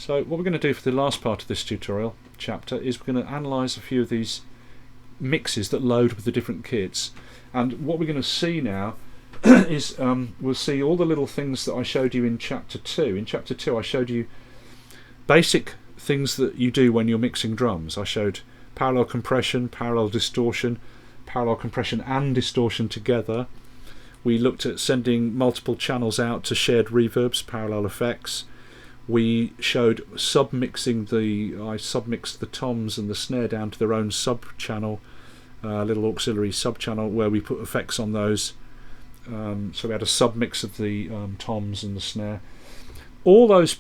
So what we're going to do for the last part of this tutorial chapter is we're going to analyse a few of these mixes that load with the different kits, and what we're going to see now is we'll see all the little things that I showed you in chapter 2. In chapter 2 I showed you basic things that you do when you're mixing drums. I showed parallel compression, parallel distortion, parallel compression and distortion together. We looked at sending multiple channels out to shared reverbs, parallel effects. We showed submixing I submixed the toms and the snare down to their own sub-channel, little auxiliary sub-channel where we put effects on those. So we had a submix of the toms and the snare. All those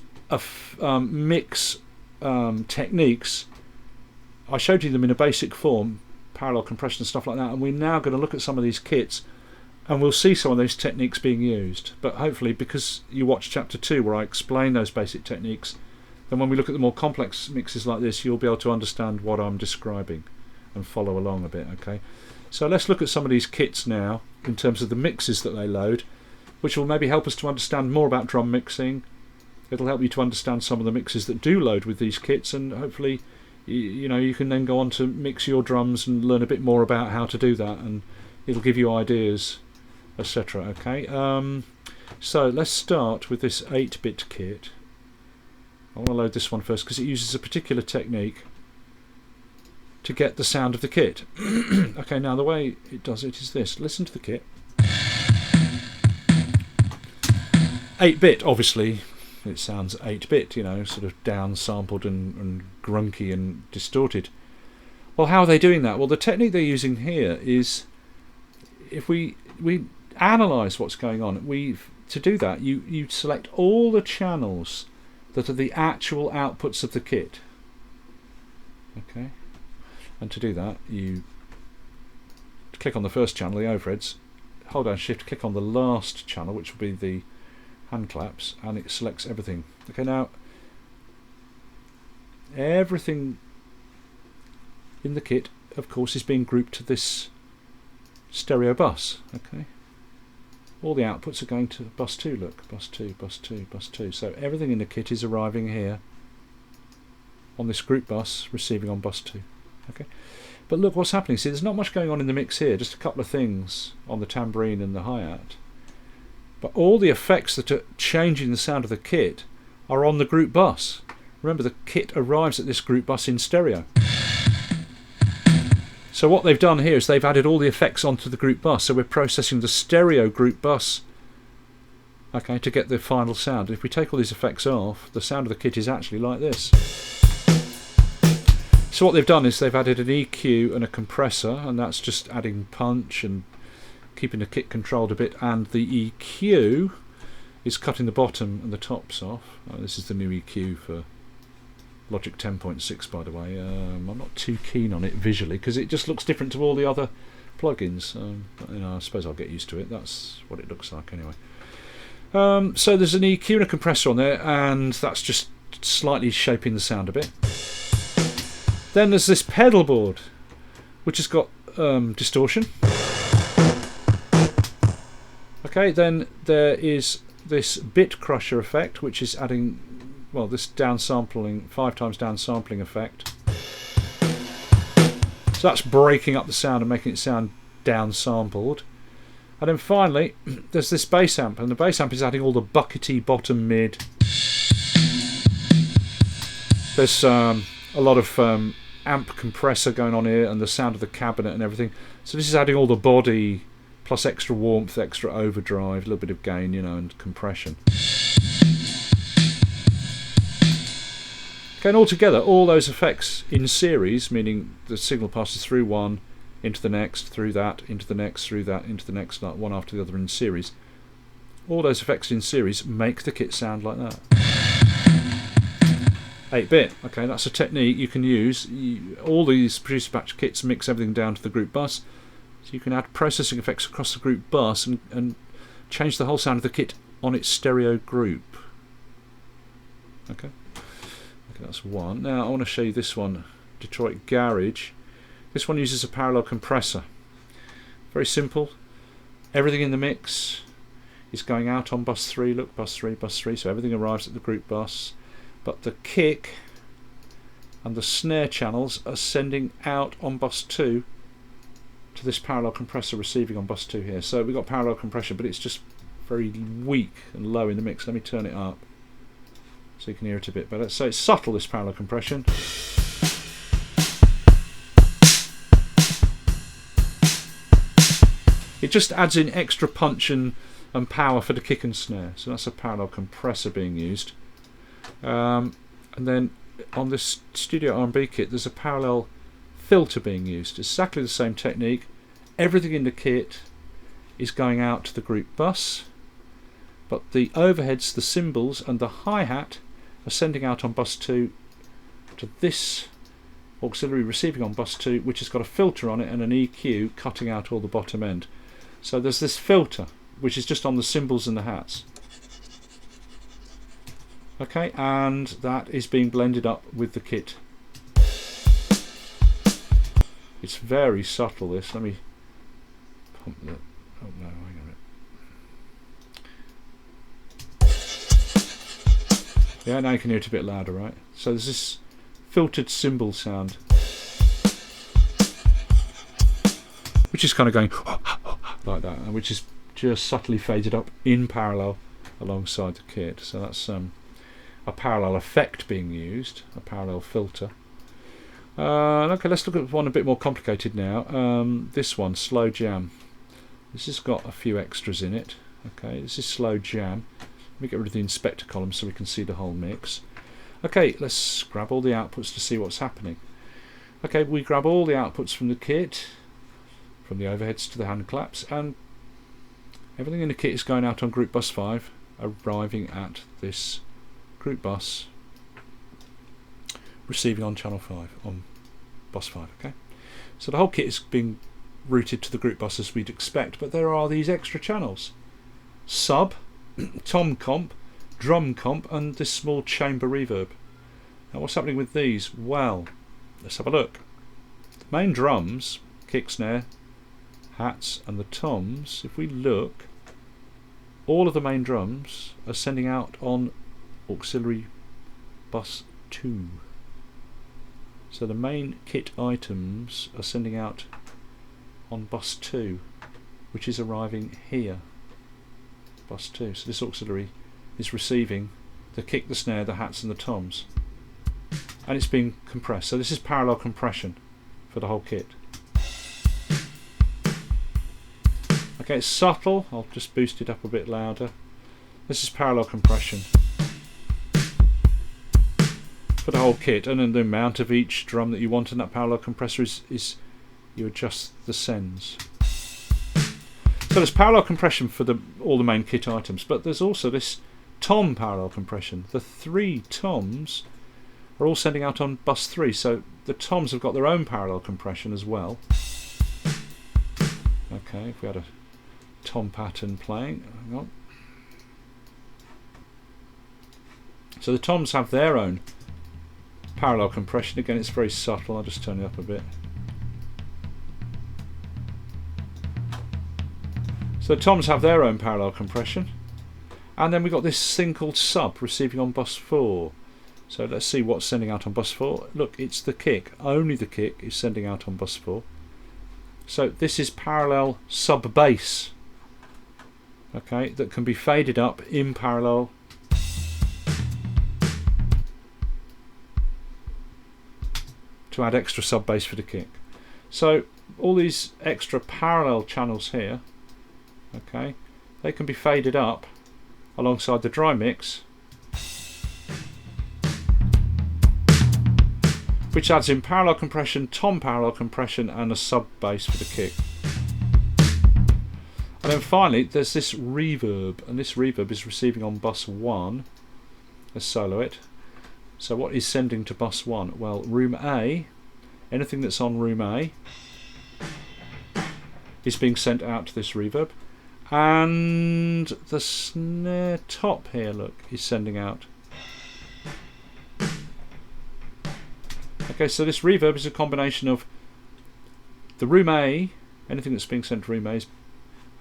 mix techniques, I showed you them in a basic form, parallel compression and stuff like that, and we're now going to look at some of these kits and we'll see some of those techniques being used. But hopefully, because you watched chapter 2 where I explain those basic techniques, then when we look at the more complex mixes like this, you'll be able to understand what I'm describing and follow along a bit. Okay, so let's look at some of these kits now in terms of the mixes that they load, which will maybe help us to understand more about drum mixing. It'll help you to understand some of the mixes that do load with these kits, and hopefully you can then go on to mix your drums and learn a bit more about how to do that, and it'll give you ideas, etc. Okay, so let's start with this 8-bit kit. I want to load this one first because it uses a particular technique to get the sound of the kit. Okay, now the way it does it is this. Listen to the kit. 8-bit, obviously it sounds 8-bit, sort of down-sampled and grunky and distorted. Well, how are they doing that? Well, the technique they're using here is, if we analyse what's going on, to do that you select all the channels that are the actual outputs of the kit. Okay, and to do that you click on the first channel, the overheads, hold down shift, click on the last channel, which will be the hand claps, and it selects everything. Okay, now everything in the kit of course is being grouped to this stereo bus. Okay, all the outputs are going to bus 2. Look, bus 2, bus 2, bus 2. So everything in the kit is arriving here on this group bus, receiving on bus 2. Okay, but look what's happening. See, there's not much going on in the mix here, just a couple of things on the tambourine and the hi-hat, but all the effects that are changing the sound of the kit are on the group bus. Remember, the kit arrives at this group bus in stereo. So what they've done here is they've added all the effects onto the group bus, so we're processing the stereo group bus, okay, to get the final sound. If we take all these effects off, the sound of the kit is actually like this. So what they've done is they've added an EQ and a compressor, and that's just adding punch and keeping the kit controlled a bit, and the EQ is cutting the bottom and the tops off. This is the new EQ for Logic 10.6, by the way. I'm not too keen on it visually because it just looks different to all the other plugins. I suppose I'll get used to it. That's what it looks like anyway. So there's an EQ and a compressor on there, and that's just slightly shaping the sound a bit. Then there's this pedal board, which has got distortion. Okay, then there is this bit crusher effect, which is adding, well, this downsampling, 5 times downsampling effect. So that's breaking up the sound and making it sound downsampled. And then finally, there's this bass amp, and the bass amp is adding all the buckety bottom mid. There's a lot of amp compressor going on here, and the sound of the cabinet and everything. So this is adding all the body, plus extra warmth, extra overdrive, a little bit of gain, and compression. Okay, and altogether, all those effects in series, meaning the signal passes through one, into the next, through that, into the next, through that, into the next, like one after the other in series. All those effects in series make the kit sound like that. 8-bit, okay, that's a technique you can use. All these producer batch kits mix everything down to the group bus, so you can add processing effects across the group bus and change the whole sound of the kit on its stereo group. Okay, that's one. Now I want to show you this one, Detroit Garage. This one uses a parallel compressor. Very simple. Everything in the mix is going out on bus 3. Look, bus 3, bus 3. So everything arrives at the group bus. but the kick and the snare channels are sending out on bus 2 to this parallel compressor receiving on bus 2 here. So we've got parallel compression, but it's just very weak and low in the mix. Let me turn it up so you can hear it a bit better. So it's subtle, this parallel compression. It just adds in extra punch and power for the kick and snare. So that's a parallel compressor being used. And then on this Studio R&B kit there's a parallel filter being used. It's exactly the same technique. Everything in the kit is going out to the group bus, but the overheads, the cymbals and the hi-hat are sending out on bus 2 to this auxiliary receiving on bus 2, which has got a filter on it and an EQ cutting out all the bottom end. So there's this filter which is just on the cymbals and the hats. Okay, and that is being blended up with the kit. It's very subtle, this. Let me pump that. Oh no, hang on a minute. Yeah, now you can hear it a bit louder, right? So there's this filtered cymbal sound, which is kind of going like that, and which is just subtly faded up in parallel alongside the kit. So that's a parallel effect being used, a parallel filter. Okay, let's look at one a bit more complicated now. This one, slow jam. This has got a few extras in it. Okay, this is slow jam. Let me get rid of the inspector column so we can see the whole mix. Okay, let's grab all the outputs to see what's happening. Okay, we grab all the outputs from the kit, from the overheads to the hand claps, and everything in the kit is going out on group bus 5, arriving at this group bus, receiving on channel 5, on bus 5. Okay, so the whole kit is being routed to the group bus as we'd expect, but there are these extra channels: sub, tom comp, drum comp, and this small chamber reverb. Now what's happening with these? Well, let's have a look. The main drums, kick, snare, hats and the toms, if we look, all of the main drums are sending out on auxiliary bus 2. So the main kit items are sending out on bus 2, which is arriving here, bus 2. So this auxiliary is receiving the kick, the snare, the hats and the toms, and it's being compressed. So this is parallel compression for the whole kit. Okay, it's subtle. I'll just boost it up a bit louder. This is parallel compression for the whole kit, and then the amount of each drum that you want in that parallel compressor is you adjust the sends. So there's parallel compression for all the main kit items, but there's also this tom parallel compression. The 3 toms are all sending out on bus 3, so the toms have got their own parallel compression as well. Okay, if we had a tom pattern playing, hang on. So the toms have their own parallel compression. Again, it's very subtle. I'll just turn it up a bit. So the toms have their own parallel compression, and then we've got this thing called sub receiving on bus 4. So let's see what's sending out on bus 4. Look, it's the kick. Only the kick is sending out on bus 4. So this is parallel sub bass, okay, that can be faded up in parallel to add extra sub bass for the kick. So all these extra parallel channels here, okay, they can be faded up alongside the dry mix, which adds in parallel compression, tom parallel compression and a sub bass for the kick. And then finally there's this reverb, and this reverb is receiving on bus 1. Let's solo it. So what is sending to bus 1? Well, room A, anything that's on room A is being sent out to this reverb, and the snare top here, look, is sending out. Okay, so this reverb is a combination of the room A, anything that's being sent to room A,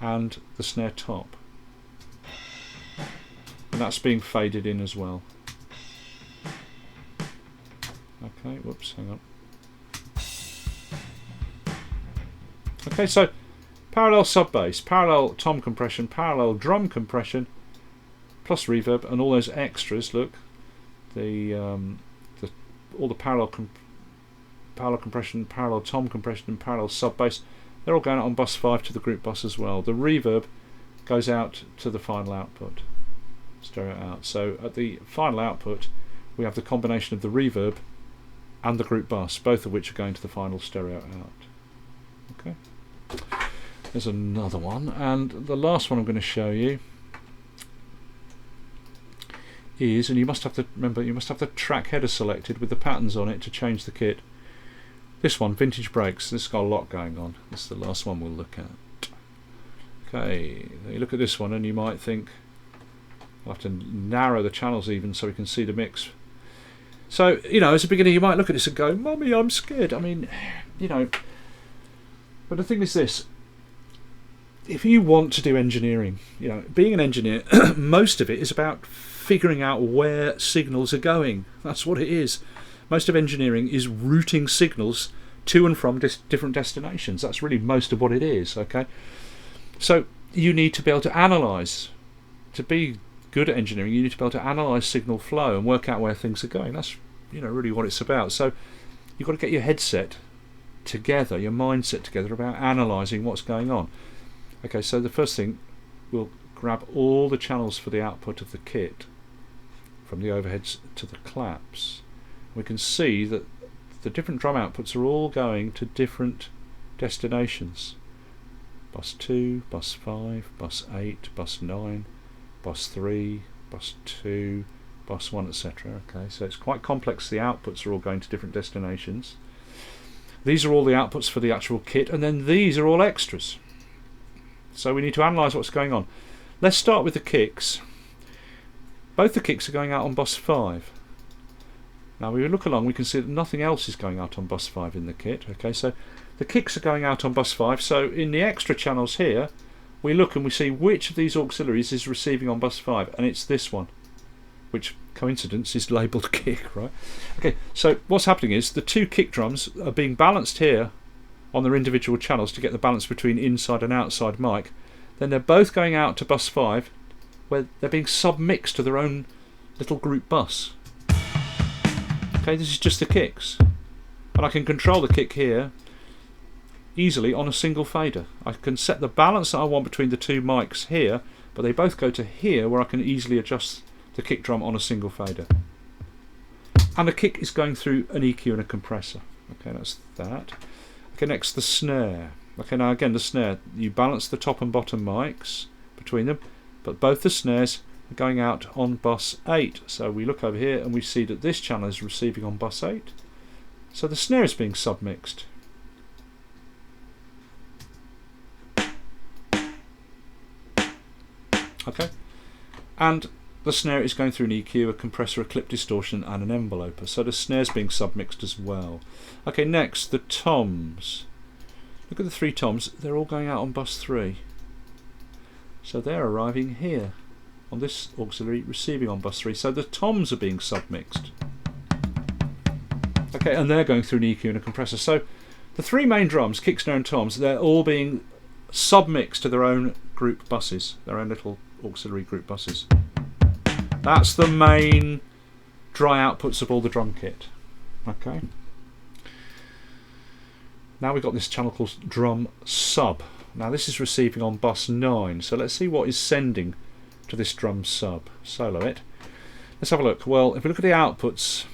and the snare top, and that's being faded in as well. Okay, whoops, hang on. Okay, so parallel sub bass, parallel tom compression, parallel drum compression, plus reverb, and all those extras. Look, all the parallel compression, parallel tom compression, and parallel sub bass. They're all going out on bus 5 to the group bus as well. The reverb goes out to the final output, stereo out. So at the final output, we have the combination of the reverb and the group bus, both of which are going to the final stereo out. Okay. There's another one, and the last one I'm going to show you is, and you must have to remember, you must have the track header selected with the patterns on it to change the kit. This one, vintage brakes. This has got a lot going on. This is the last one we'll look at. Okay, you look at this one and you might think I'll have to narrow the channels even so we can see the mix. So, you know, as a beginner you might look at this and go, "Mummy, I'm scared." I mean, you know, but the thing is this: if you want to do engineering, you know, being an engineer, most of it is about figuring out where signals are going. That's what it is. Most of engineering is routing signals to and from different destinations. That's really most of what it is. Okay, so you need to be able to analyse. To be good at engineering, you need to be able to analyse signal flow and work out where things are going. That's, you know, really what it's about. So you've got to get your headset together, your mindset together about analysing what's going on. Okay, so the first thing, we'll grab all the channels for the output of the kit from the overheads to the claps. We can see that the different drum outputs are all going to different destinations. Bus 2, bus 5, bus 8, bus 9, bus 3, bus 2, bus 1, etc. Okay, so it's quite complex. The outputs are all going to different destinations. These are all the outputs for the actual kit, and then these are all extras. So we need to analyse what's going on. Let's start with the kicks. Both the kicks are going out on bus 5. Now we look along, we can see that nothing else is going out on bus 5 in the kit. Okay, so the kicks are going out on bus 5. So in the extra channels here, we look and we see which of these auxiliaries is receiving on bus 5, and it's this one, which, coincidence, is labelled kick, right? Okay, so what's happening is the two kick drums are being balanced here on their individual channels to get the balance between inside and outside mic. Then they're both going out to bus 5, where they're being submixed to their own little group bus. Okay, this is just the kicks, and I can control the kick here easily on a single fader. I can set the balance that I want between the two mics here, but they both go to here where I can easily adjust the kick drum on a single fader. And the kick is going through an EQ and a compressor. Okay, that's that. Okay, next the snare. Okay, now again the snare, you balance the top and bottom mics between them, but both the snares are going out on bus 8. So we look over here and we see that this channel is receiving on bus 8. So the snare is being submixed. Okay, and the snare is going through an EQ, a compressor, a clip distortion, and an enveloper. So the snare's being submixed as well. Okay, next the toms. Look at the three toms. They're all going out on bus 3. So they're arriving here on this auxiliary, receiving on bus 3. So the toms are being submixed. Okay, and they're going through an EQ and a compressor. So the three main drums, kick, snare, and toms, they're all being submixed to their own group buses, their own little auxiliary group buses. That's the main dry outputs of all the drum kit. Okay. Now we've got this channel called drum sub. Now this is receiving on bus 9. So let's see what is sending to this drum sub. Solo it. Let's have a look. Well, if we look at the outputs,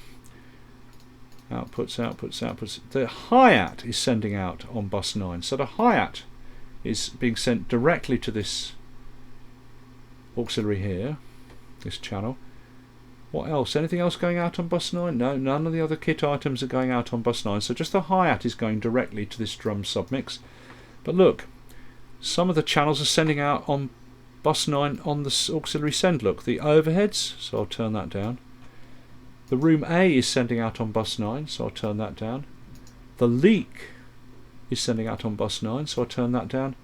the hi-hat is sending out on bus 9. So the hi-hat is being sent directly to this auxiliary here, this channel. What else? Anything else going out on bus 9? No, none of the other kit items are going out on bus 9, so just the hi-hat is going directly to this drum submix. But look, some of the channels are sending out on bus 9 on the auxiliary send. Look, the overheads, so I'll turn that down. The room A is sending out on bus 9, so I'll turn that down. The leak is sending out on bus 9, so I'll turn that down.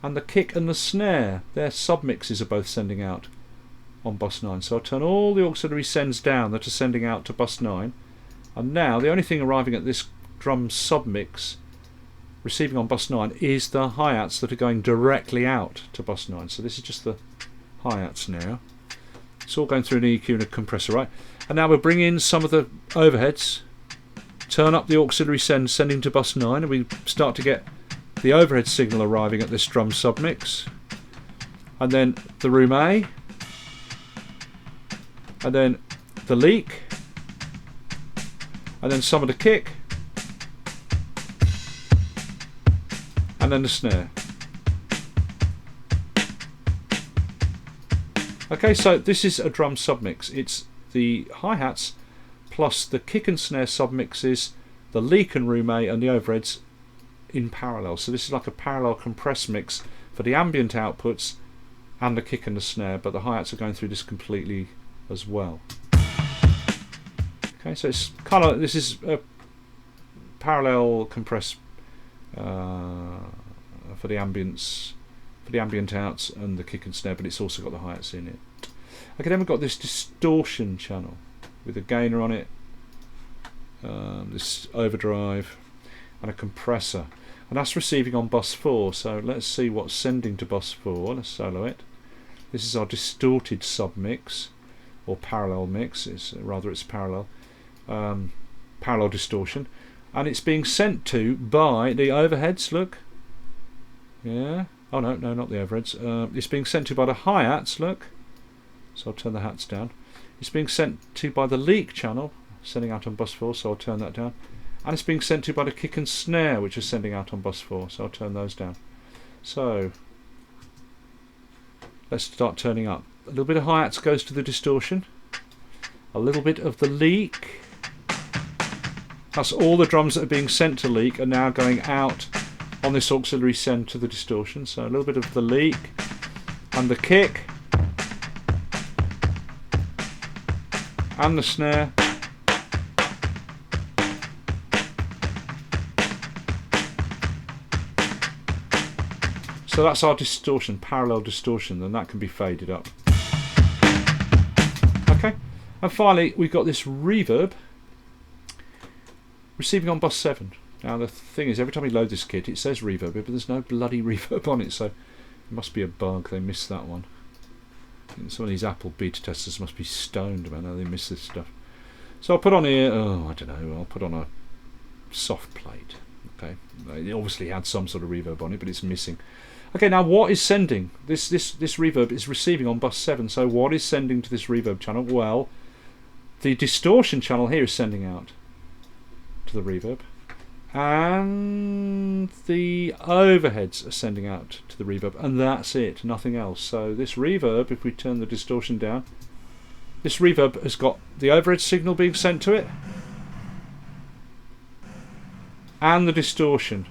And the kick and the snare, their submixes are both sending out on bus 9, so I'll turn all the auxiliary sends down that are sending out to bus 9, And now the only thing arriving at this drum submix receiving on bus 9 is the hi-hats that are going directly out to bus 9. So this is just the hi-hats now. It's all going through an EQ and a compressor, right? And now we'll bring in some of the overheads, turn up the auxiliary sending to bus 9, and we start to get the overhead signal arriving at this drum submix. And then the room A, and then the leak, and then some of the kick, and then the snare. Okay, so this is a drum submix. It's the hi-hats plus the kick and snare submixes, the leak and room A, and the overheads in parallel. So this is like a parallel compress mix for the ambient outputs and the kick and the snare, but the hi-hats are going through this completely as well. Okay, so it's kind of, this is a parallel compress for the ambience, for the ambient outs and the kick and snare, but it's also got the hi-hats in it. Okay, then we've got this distortion channel with a gainer on it, this overdrive, and a compressor, and that's receiving on bus 4. So let's see what's sending to bus 4. Let's solo it. This is our distorted submix, or parallel mix. It's parallel, parallel distortion, and it's being sent to by the overheads. Look, yeah. Oh no, not the overheads. It's being sent to by the hi-hats. Look. So I'll turn the hats down. It's being sent to by the leak channel, sending out on bus 4, so I'll turn that down. And it's being sent to by the kick and snare, which is sending out on bus 4, so I'll turn those down. So let's start turning up. A little bit of hi-hats goes to the distortion. A little bit of the leak. That's all the drums that are being sent to leak are now going out on this auxiliary send to the distortion. So a little bit of the leak and the kick and the snare, so that's our distortion, parallel distortion, and that can be faded up. Okay, and finally we've got this reverb receiving on bus 7. Now the thing is, every time you load this kit it says reverb, but there's no bloody reverb on it, so it must be a bug. They missed that one. Some of these Apple beta testers must be stoned, man. They miss this stuff. So I'll put on here, I don't know, I'll put on a soft plate. Okay, it obviously had some sort of reverb on it, but it's missing. Okay, now what is sending? This reverb is receiving on bus 7. So what is sending to this reverb channel? Well, the distortion channel here is sending out to the reverb, and the overheads are sending out to the reverb, and that's it, nothing else. So this reverb, if we turn the distortion down, this reverb has got the overhead signal being sent to it and the distortion.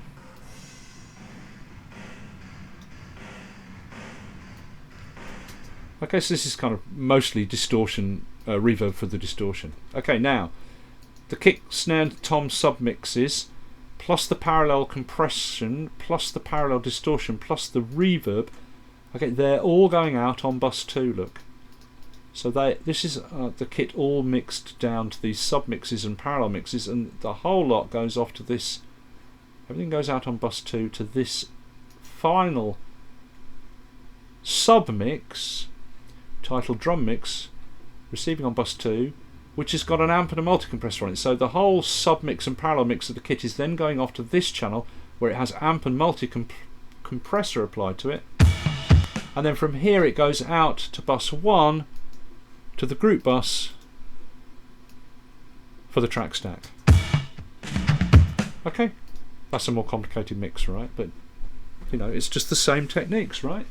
Okay, so this is kind of mostly distortion, reverb for the distortion. Okay, now the kick, snare and tom submixes plus the parallel compression, plus the parallel distortion, plus the reverb, okay, they're all going out on bus 2, look. So this is the kit all mixed down to these submixes and parallel mixes, and the whole lot goes off to this, everything goes out on bus 2 to this final submix, titled drum mix, receiving on bus 2, which has got an amp and a multi-compressor on it. So the whole submix and parallel mix of the kit is then going off to this channel where it has amp and multi-compressor applied to it. And then from here it goes out to bus 1 to the group bus for the track stack. Okay, that's a more complicated mix, right? But you know, it's just the same techniques, right?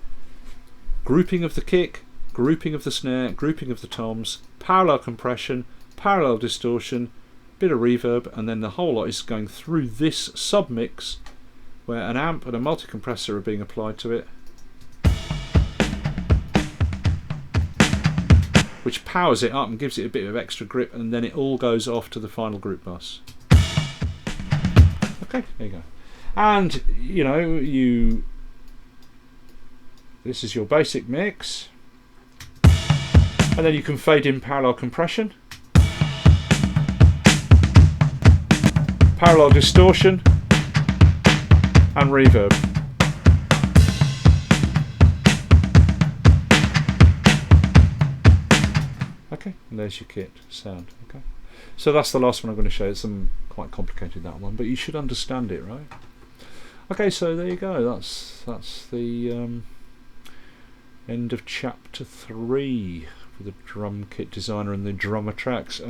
Grouping of the kick, grouping of the snare, grouping of the toms, parallel compression, parallel distortion, bit of reverb, and then the whole lot is going through this submix where an amp and a multi-compressor are being applied to it, which powers it up and gives it a bit of extra grip, and then it all goes off to the final group bus. Okay, there you go. And you know, this is your basic mix. And then you can fade in parallel compression. parallel distortion, and reverb. Okay, and there's your kit sound. Okay, so that's the last one I'm going to show. It's quite complicated, that one, but you should understand it, right? Okay, so there you go. That's the end of chapter 3 for the drum kit designer and the drummer tracks.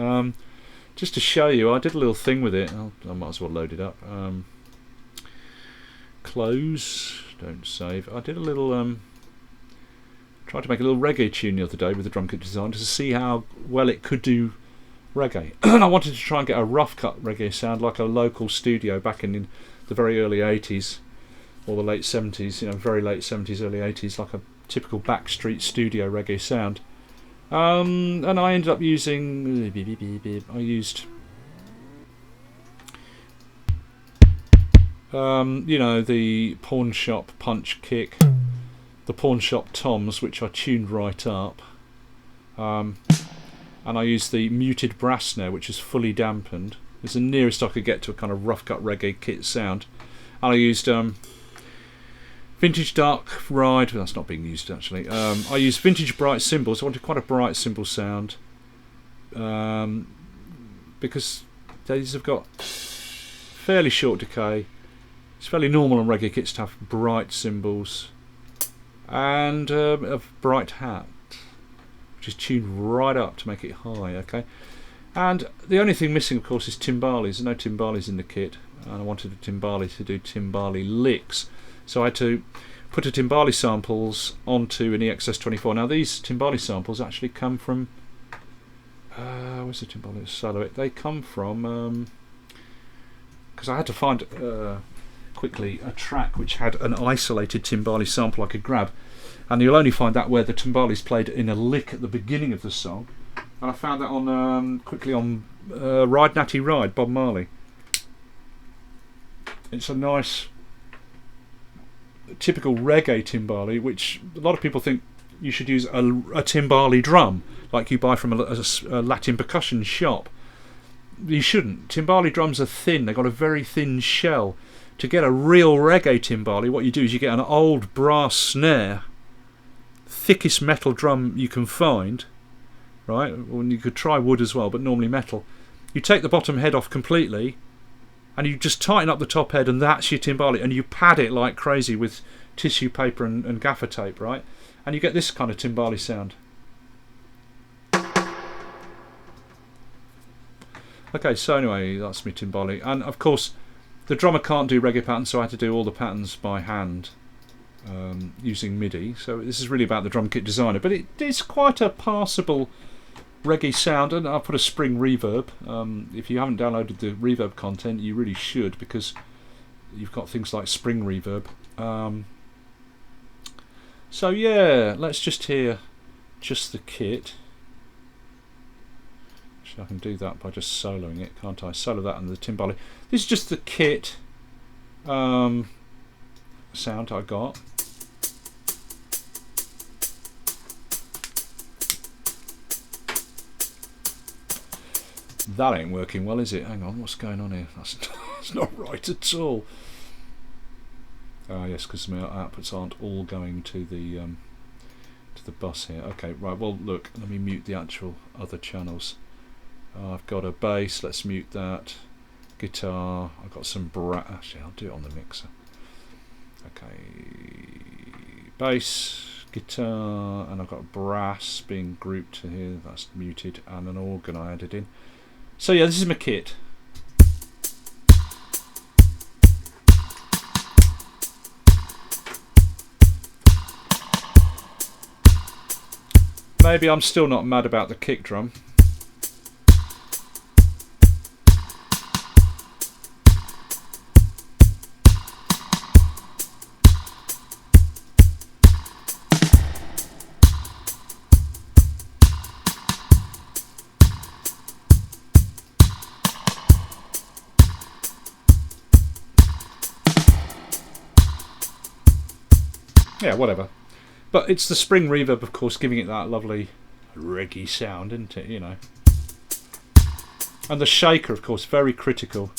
Just to show you, I did a little thing with it. I might as well load it up. Close, don't save. I did a little tried to make a little reggae tune the other day with the drum kit design just to see how well it could do reggae. And I wanted to try and get a rough cut reggae sound like a local studio back in the very early 80s or the late 70s, very late 70s, early 80s, like a typical backstreet studio reggae sound. And I ended up using the pawn shop punch kick, the pawn shop toms, which I tuned right up, and I used the muted brass snare, which is fully dampened. It's the nearest I could get to a kind of rough cut reggae kit sound. And I used vintage dark ride. Well, that's not being used actually. I used vintage bright cymbals. I wanted quite a bright cymbal sound, because these have got fairly short decay. It's fairly normal on reggae kits to have bright cymbals and a bright hat, which is tuned right up to make it high. Okay, and the only thing missing, of course, is timbales. There's no timbales in the kit, and I wanted a timbale to do timbale licks, so I had to put a timbale samples onto an EXS24. Now these timbale samples actually come from where's the timbale solo? They come from because I had to find quickly a track which had an isolated timbale sample I could grab, and you'll only find that where the timbale's played in a lick at the beginning of the song, and I found that on quickly on Ride Natty Ride, Bob Marley. It's a nice typical reggae timbale, which a lot of people think you should use a timbale drum like you buy from a Latin percussion shop. You shouldn't. Timbale drums are thin, they've got a very thin shell. To get a real reggae timbale, what you do is you get an old brass snare, thickest metal drum you can find, right? Well, you could try wood as well, but normally metal. You take the bottom head off completely, and you just tighten up the top head, and that's your timbale, and you pad it like crazy with tissue paper and gaffer tape, right? And you get this kind of timbale sound. Okay, so anyway, that's my timbale, and of course the drummer can't do reggae patterns, so I had to do all the patterns by hand using MIDI. So this is really about the drum kit designer, but it is quite a passable reggae sound, and I'll put a spring reverb. If you haven't downloaded the reverb content, you really should, because you've got things like spring reverb. So yeah, let's just hear just the kit. Actually, I can do that by just soloing it, can't I? Solo that and the timbale. This is just the kit sound I got. That ain't working well, is it? Hang on, what's going on here? That's not right at all. Yes, because my outputs aren't all going to the bus here. Okay, right. Well, look, let me mute the actual other channels. I've got a bass. Let's mute that. Guitar. I've got some brass. Actually, I'll do it on the mixer. Okay, bass, guitar, and I've got brass being grouped to here. That's muted, and an organ I added in. So yeah, this is my kit. Maybe I'm still not mad about the kick drum. Yeah, whatever. But it's the spring reverb, of course, giving it that lovely reggae sound, isn't it? You know. And the shaker, of course, very critical.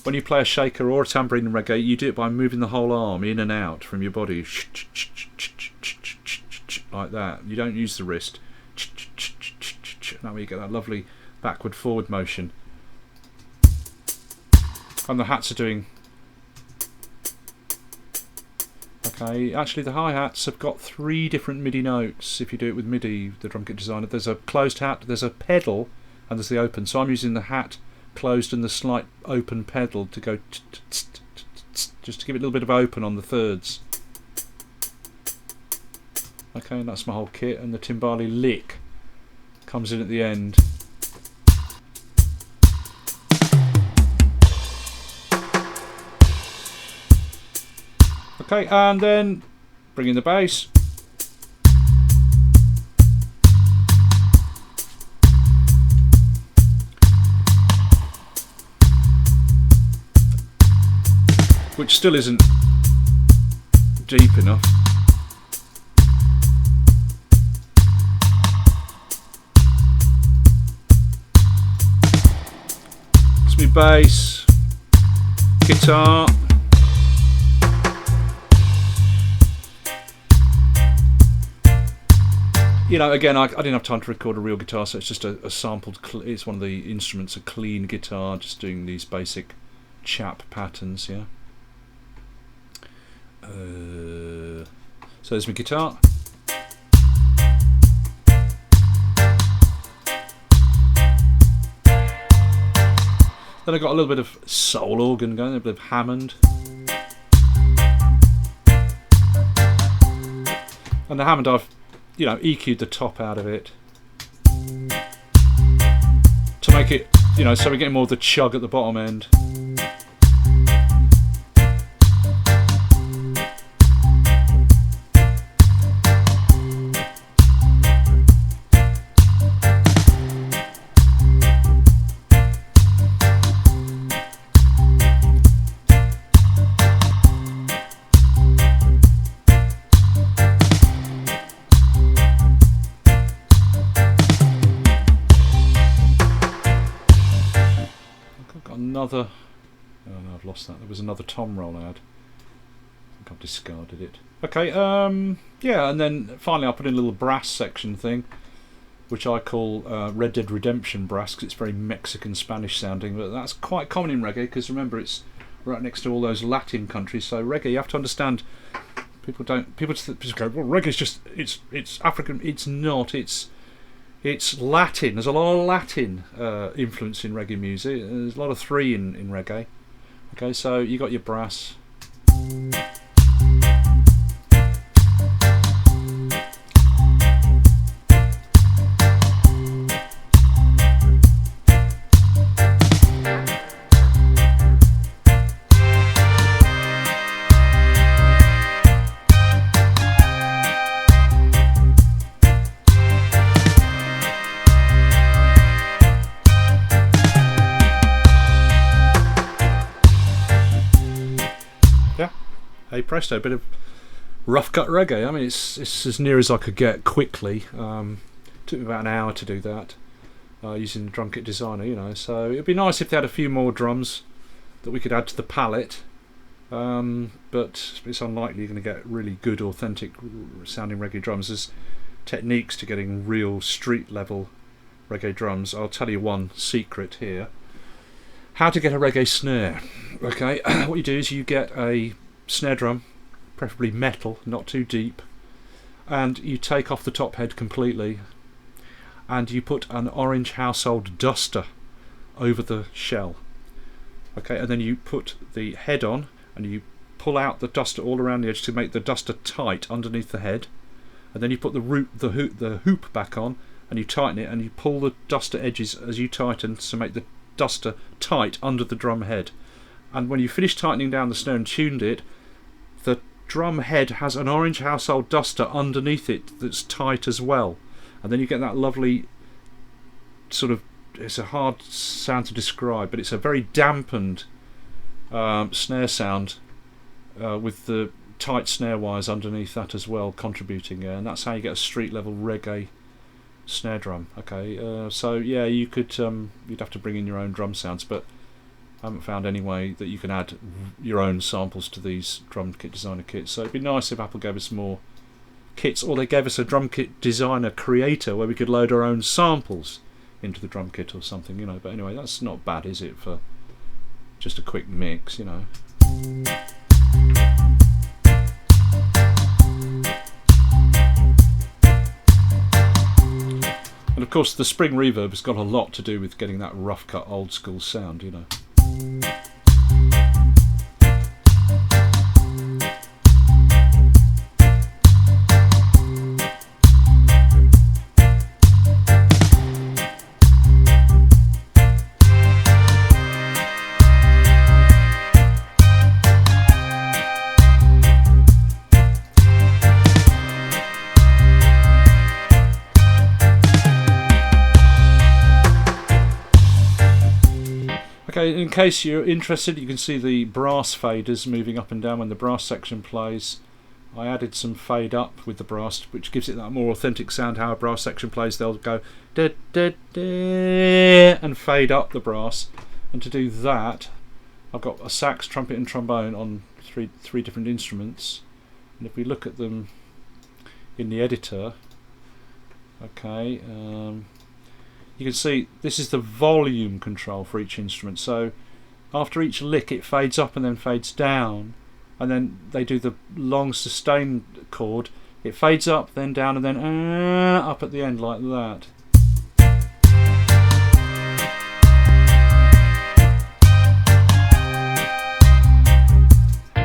when you play a shaker or a tambourine in reggae, you do it by moving the whole arm in and out from your body, like that. You don't use the wrist. That way you get that lovely backward forward motion. And the hats are doing... Okay, actually the hi-hats have got 3 different MIDI notes if you do it with MIDI, the drum kit designer. There's a closed hat, there's a pedal, and there's the open. So I'm using the hat closed and the slight open pedal to go just to give it a little bit of open on the thirds. Okay, and that's my whole kit, and the timbali lick comes in at the end. Okay, and then bring in the bass. Which still isn't deep enough. It's my bass, guitar. You know, again, I didn't have time to record a real guitar, so it's just a sampled. It's one of the instruments, a clean guitar, just doing these basic chap patterns. Yeah. So there's my guitar. Then I got a little bit of soul organ going, a bit of Hammond. And the Hammond, I've, you know, EQ'd the top out of it to make it, you know, so we're getting more of the chug at the bottom end. Another, oh no, I've lost that. There was another tom roll I had. I think I've discarded it. Okay, yeah, and then finally I put in a little brass section thing, which I call Red Dead Redemption brass, because it's very Mexican Spanish sounding, but that's quite common in reggae, because remember it's right next to all those Latin countries. So reggae, you have to understand, people go, well, reggae's just, it's African. It's not. It's Latin. There's a lot of Latin influence in reggae music. There's a lot of 3 in reggae. Okay, so you got your brass. Hey presto, a bit of rough cut reggae. I mean, it's as near as I could get quickly. Took me about an hour to do that using the drum kit designer, you know. So it'd be nice if they had a few more drums that we could add to the palette, but it's unlikely you're going to get really good, authentic sounding reggae drums. There's techniques to getting real street level reggae drums. I'll tell you one secret here: how to get a reggae snare. Okay, what you do is you get a snare drum, preferably metal, not too deep, and you take off the top head completely, and you put an orange household duster over the shell. Okay, and then you put the head on and you pull out the duster all around the edge to make the duster tight underneath the head, and then you put the hoop back on and you tighten it, and you pull the duster edges as you tighten to make the duster tight under the drum head. And when you finish tightening down the snare and tuned it, the drum head has an orange household duster underneath it that's tight as well, and then you get that lovely sort of, it's a hard sound to describe, but it's a very dampened snare sound with the tight snare wires underneath that as well contributing, and that's how you get a street level reggae snare drum. Okay, so yeah, you could you'd have to bring in your own drum sounds, but I haven't found any way that you can add your own samples to these drum kit designer kits. So it'd be nice if Apple gave us more kits, or they gave us a drum kit designer creator where we could load our own samples into the drum kit or something, you know. But anyway, that's not bad, is it, for just a quick mix, you know. And of course the spring reverb has got a lot to do with getting that rough cut old school sound, you know. Okay, in case you're interested, you can see the brass faders moving up and down when the brass section plays. I added some fade up with the brass, which gives it that more authentic sound. How a brass section plays, they'll go da, da, da, and fade up the brass. And to do that, I've got a sax, trumpet and trombone on three different instruments. And if we look at them in the editor, okay, you can see this is the volume control for each instrument. So after each lick it fades up and then fades down, and then they do the long sustained chord. It fades up, then down, and then up at the end like that.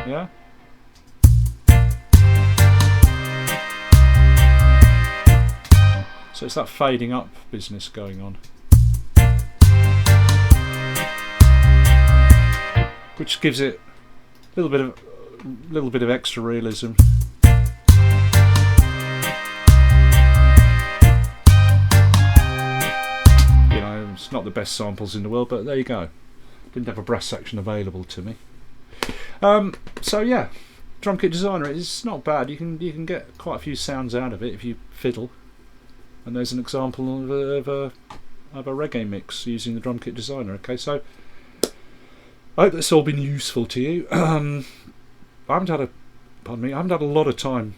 Yeah? So it's that fading up business going on, which gives it a little bit of extra realism. You know, it's not the best samples in the world, but there you go. Didn't have a brass section available to me. So yeah, drum kit designer, it's not bad. You can get quite a few sounds out of it if you fiddle. And there's an example of a reggae mix using the drum kit designer. Okay, so I hope that's all been useful to you. I haven't had a lot of time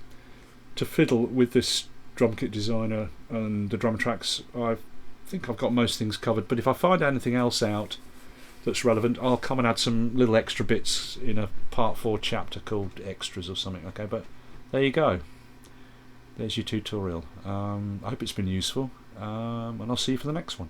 to fiddle with this drum kit designer and the drum tracks. I think I've got most things covered, but if I find anything else out that's relevant, I'll come and add some little extra bits in a part 4 chapter called extras or something. Okay, but there you go. There's your tutorial. I hope it's been useful, and I'll see you for the next one.